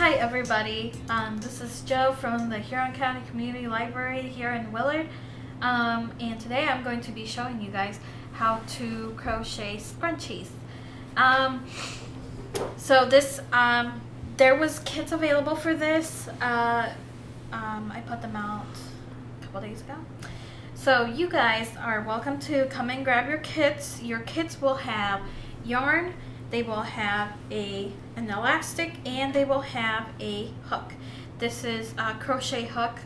Hi everybody, this is Joe from the Huron County Community Library here in Willard, and today I'm going to be showing you guys how to crochet scrunchies. So this, there was kits available for this. I put them out a couple days ago. So you guys are welcome to come and grab your kits. Your kits will have yarn, they will have an elastic, and they will have a hook. This is a crochet hook,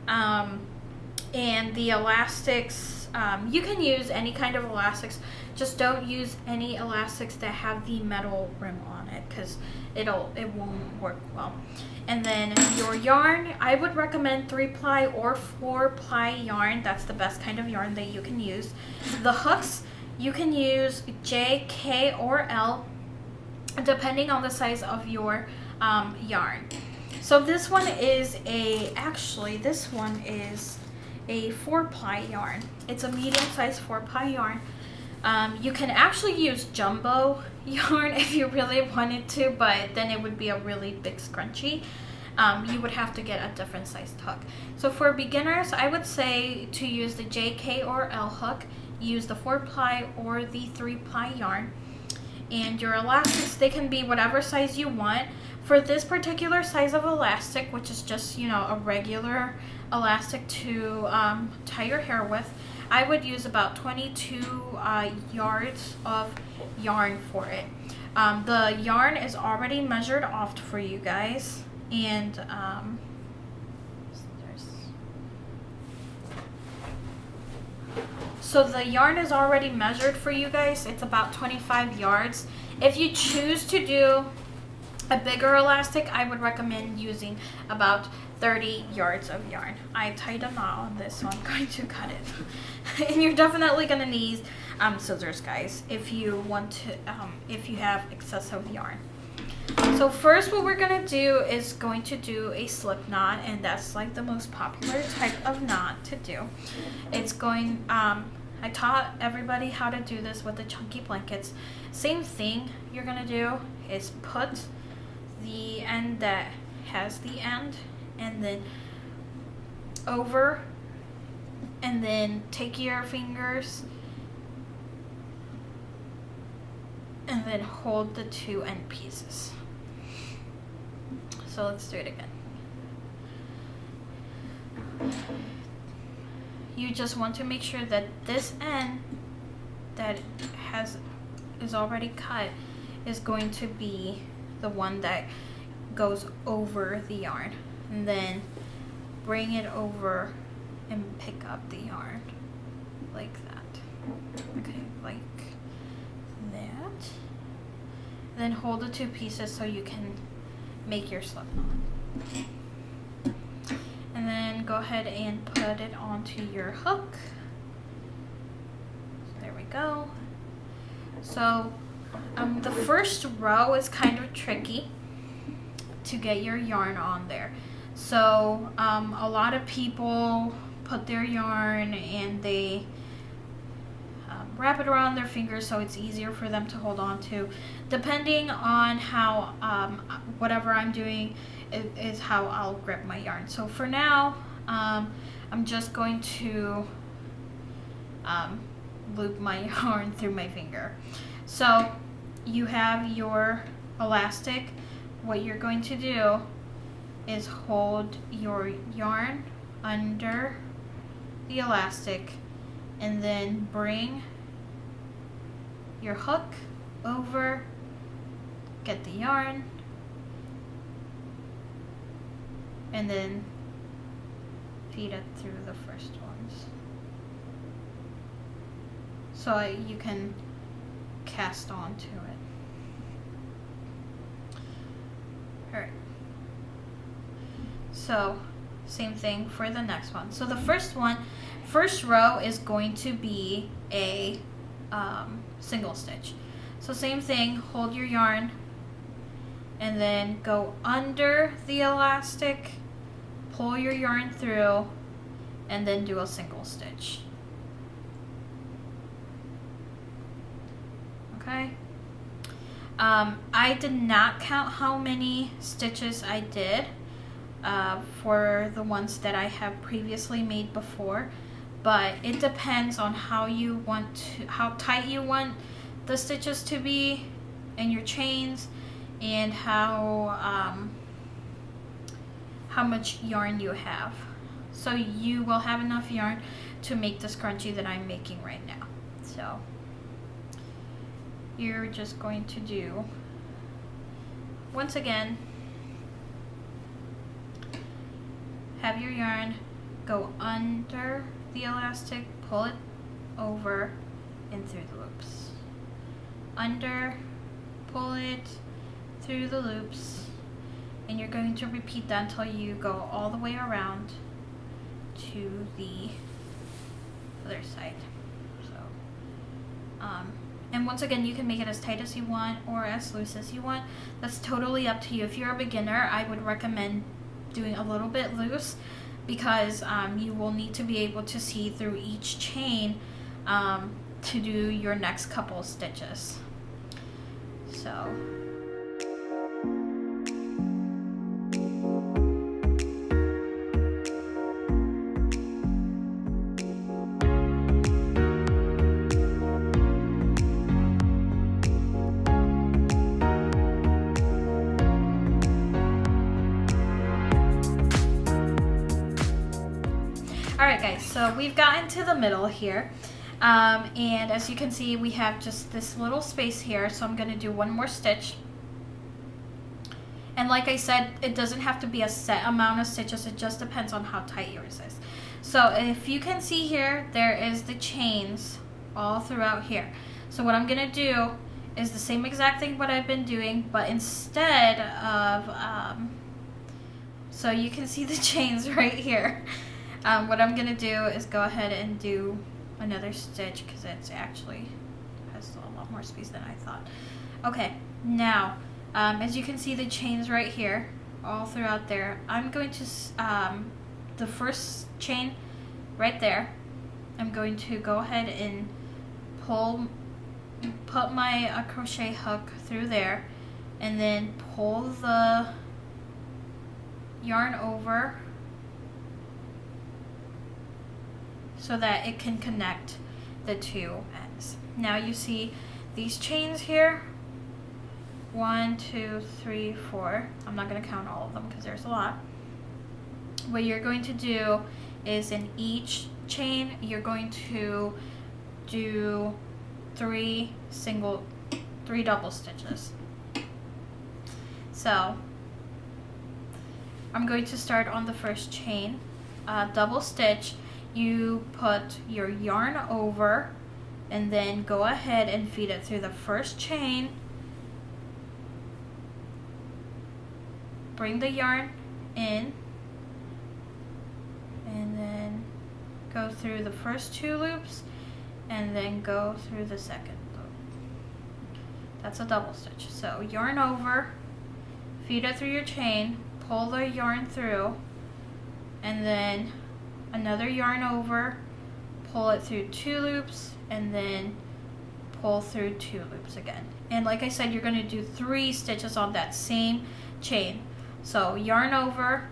and the elastics, you can use any kind of elastics, just don't use any elastics that have the metal rim on it, because it won't work well. And then your yarn, I would recommend 3-ply or 4-ply yarn. That's the best kind of yarn that you can use. The hooks, you can use J, K, or L, depending on the size of your yarn. So this one is this one is a 4-ply yarn. It's a medium-sized 4-ply yarn. You can actually use jumbo yarn if you really wanted to, but then it would be a really big scrunchie. You would have to get a different sized hook. So for beginners, I would say to use the J, K, or L hook. Use the 4-ply or the 3-ply yarn. And your elastics, they can be whatever size you want. For this particular size of elastic, which is just, a regular elastic to tie your hair with, I would use about 22 yards of yarn for it. The yarn is already measured off for you guys, and so the yarn is already measured for you guys. It's about 25 yards. If you choose to do a bigger elastic, I would recommend using about 30 yards of yarn. I tied a knot on this, so I'm going to cut it. And you're definitely going to need scissors, guys, if you want to, if you have excessive yarn. So first what we're going to do is going to do a slip knot, and that's like the most popular type of knot to do. It's going, I taught everybody how to do this with the chunky blankets. Same thing you're going to do is put the end that has the end, and then over, and then take your fingers and then hold the two end pieces. So let's do it again. You just want to make sure that this end that is already cut is going to be the one that goes over the yarn, and then bring it over and pick up the yarn like that. Okay, like that. Then hold the two pieces so you can make your slip knot. And then go ahead and put it onto your hook. So there we go. So the first row is kind of tricky to get your yarn on there. So a lot of people put their yarn and they wrap it around their fingers so it's easier for them to hold on to. Depending on how whatever I'm doing is how I'll grip my yarn. So for now, I'm just going to loop my yarn through my finger. So you have your elastic. What you're going to do is hold your yarn under the elastic and then bring your hook over, get the yarn, and then feed it through the first ones. So you can cast onto it. Alright. So same thing for the next one. So the first row is going to be a single stitch. So same thing, hold your yarn and then go under the elastic, pull your yarn through, and then do a single stitch. Okay. I did not count how many stitches I did for the ones that I have previously made before, but it depends on how tight you want the stitches to be in your chains, and how much yarn you have. So you will have enough yarn to make the scrunchie that I'm making right now. So you're just going to do, once again, have your yarn go under the elastic, pull it over and through the loops. Under, pull it through the loops, and you're going to repeat that until you go all the way around to the other side. So, and once again, you can make it as tight as you want or as loose as you want. That's totally up to you. If you're a beginner, I would recommend doing a little bit loose, because you will need to be able to see through each chain to do your next couple stitches. So. Alright guys, so we've gotten to the middle here, and as you can see, we have just this little space here, so I'm going to do one more stitch. And like I said, it doesn't have to be a set amount of stitches, it just depends on how tight yours is. So if you can see here, there is the chains all throughout here. So what I'm going to do is the same exact thing what I've been doing, but instead of, so you can see the chains right here. What I'm going to do is go ahead and do another stitch, because it's actually has a lot more space than I thought. Okay, now as you can see the chains right here all throughout there, I'm going to the first chain right there, I'm going to go ahead and put my crochet hook through there, and then pull the yarn over so that it can connect the two ends. Now you see these chains here, 1, 2, 3, 4. I'm not going to count all of them because there's a lot. What you're going to do is in each chain you're going to do 3 double stitches. So I'm going to start on the first chain, double stitch. You put your yarn over and then go ahead and feed it through the first chain. Bring the yarn in and then go through the first 2 loops and then go through the second loop. That's a double stitch. So yarn over, feed it through your chain, pull the yarn through, and then another yarn over, pull it through 2 loops, and then pull through 2 loops again. And like I said, you're going to do 3 stitches on that same chain. So yarn over,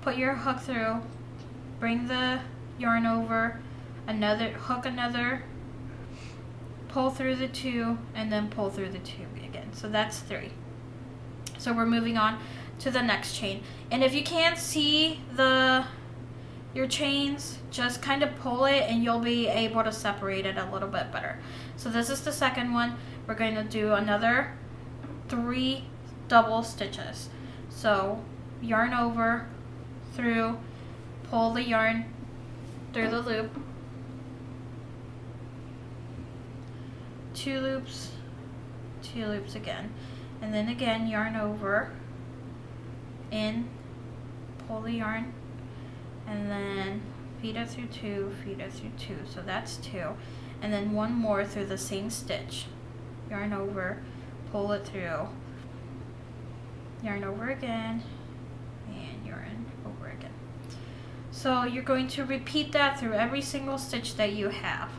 put your hook through, bring the yarn over, hook another, pull through the 2, and then pull through the 2 again. So that's 3. So we're moving on to the next chain. And if you can't see your chains, just kind of pull it and you'll be able to separate it a little bit better. So this is the second one. We're going to do another 3 double stitches. So yarn over, through, pull the yarn through the loop, 2 loops, 2 loops again, and then again yarn over, in, pull the yarn, and then feed it through 2, feed it through 2, so that's 2, and then 1 more through the same stitch, yarn over, pull it through, yarn over again, and yarn over again. So you're going to repeat that through every single stitch that you have.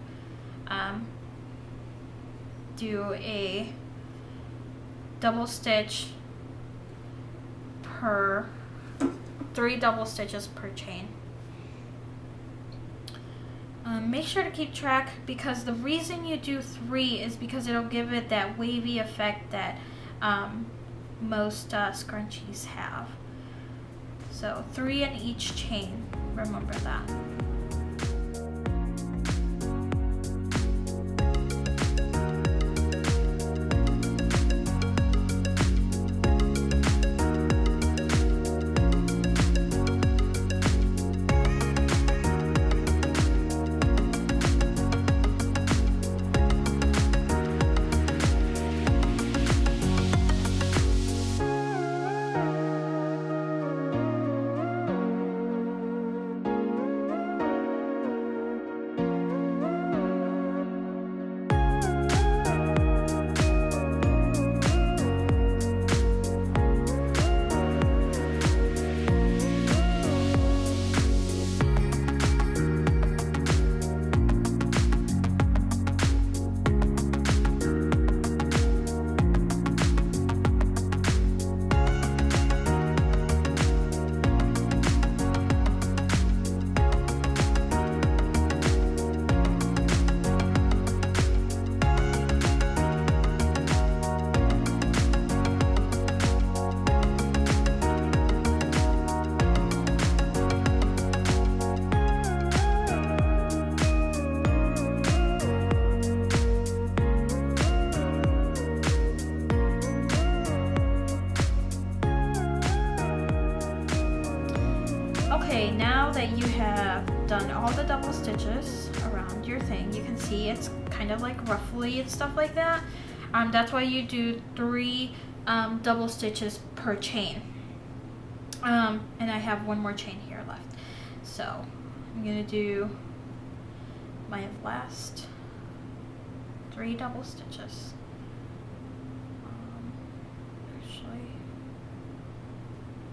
Do a double stitch per 3 double stitches per chain. Make sure to keep track, because the reason you do 3 is because it'll give it that wavy effect that most scrunchies have. So 3 in each chain, remember that. Okay, now that you have done all the double stitches around your thing, you can see it's kind of like ruffly and stuff like that. That's why you do 3 double stitches per chain. And I have one more chain here left. So I'm gonna do my last 3 double stitches.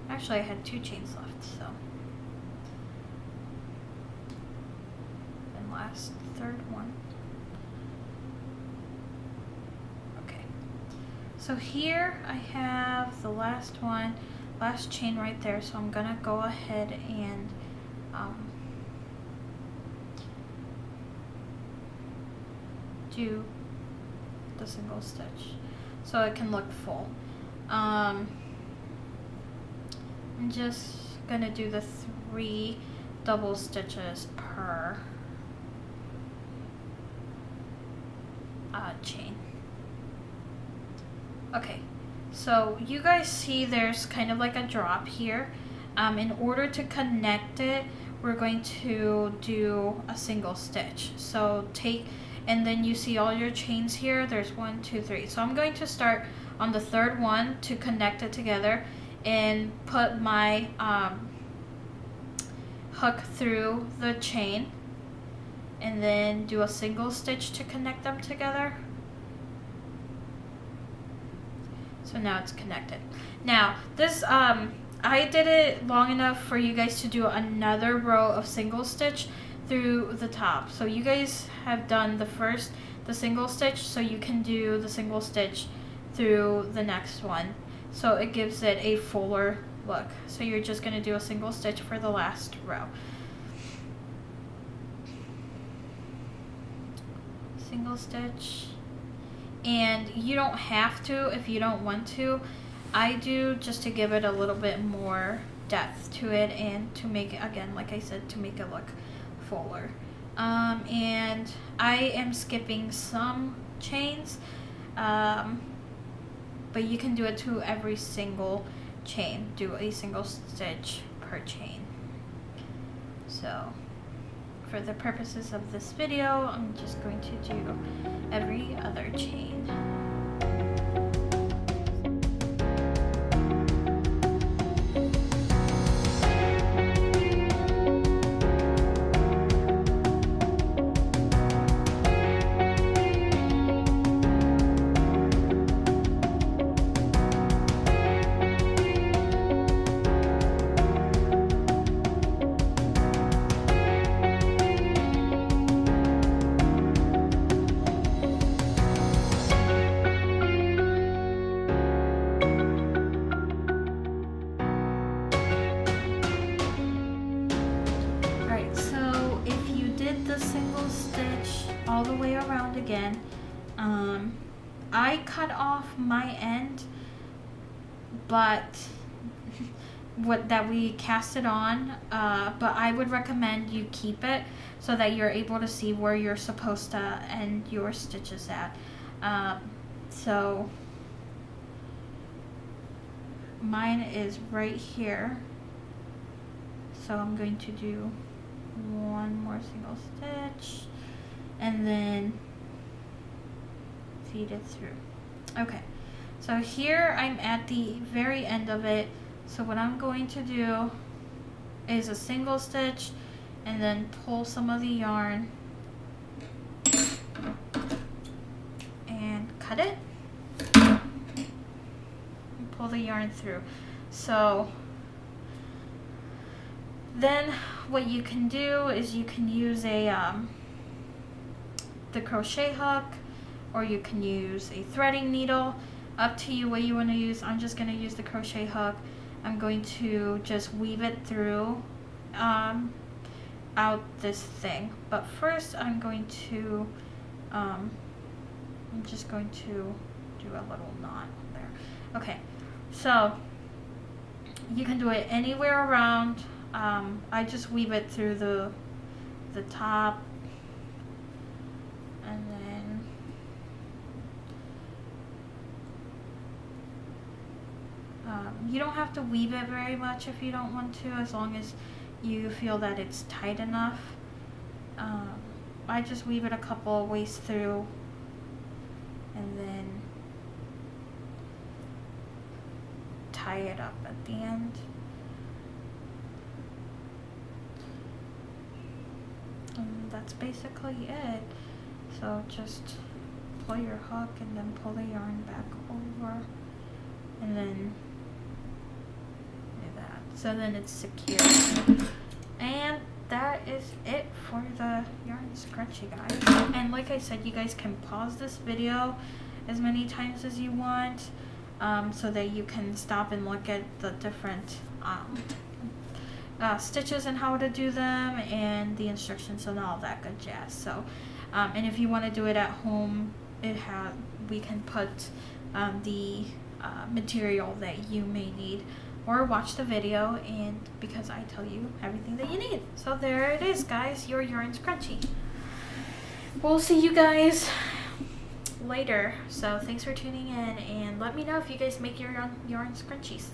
Actually I had 2 chains left, so. Last third one. Okay, so here I have the last one, last chain right there, so I'm gonna go ahead and do the single stitch so it can look full. I'm just gonna do the 3 double stitches per chain. Okay, so you guys see there's kind of like a drop here. In order to connect it, we're going to do a single stitch. So and then you see all your chains here. There's 1, 2, 3. So I'm going to start on the 3rd one to connect it together and put my hook through the chain, and then do a single stitch to connect them together. So now it's connected. Now this I did it long enough for you guys to do another row of single stitch through the top. So you guys have done the single stitch, so you can do the single stitch through the next one. So it gives it a fuller look. So you're just gonna do a single stitch for the last row. Single stitch, and you don't have to if you don't want to. I do just to give it a little bit more depth to it, and to make it, again, like I said, to make it look fuller. And I am skipping some chains, but you can do it to every single chain. Do a single stitch per chain. So for the purposes of this video, I'm just going to do every other chain. all the way around again. I cut off my end, but that we cast it on, but I would recommend you keep it so that you're able to see where you're supposed to end your stitches at. So mine is right here, so I'm going to do one more single stitch and then feed it through. Okay, so here I'm at the very end of it, so what I'm going to do is a single stitch and then pull some of the yarn and cut it and pull the yarn through. So then what you can do is you can use the crochet hook, or you can use a threading needle. Up to you what you want to use. I'm just going to use the crochet hook. I'm going to just weave it through out this thing, but first I'm going to I'm just going to do a little knot there. Okay, so you can do it anywhere around. I just weave it through the top, and then you don't have to weave it very much if you don't want to, as long as you feel that it's tight enough. I just weave it a couple of ways through and then tie it up at the end. And that's basically it. So just pull your hook and then pull the yarn back over and then do that. So then it's secure. And that is it for the yarn scrunchie, guys. And like I said, you guys can pause this video as many times as you want, so that you can stop and look at the different stitches and how to do them and the instructions and all that good jazz. So and if you want to do it at home, we can put the material that you may need, or watch the video, and because I tell you everything that you need. So there it is, guys, your yarn scrunchie. We'll see you guys later. So thanks for tuning in, and let me know if you guys make your yarn scrunchies.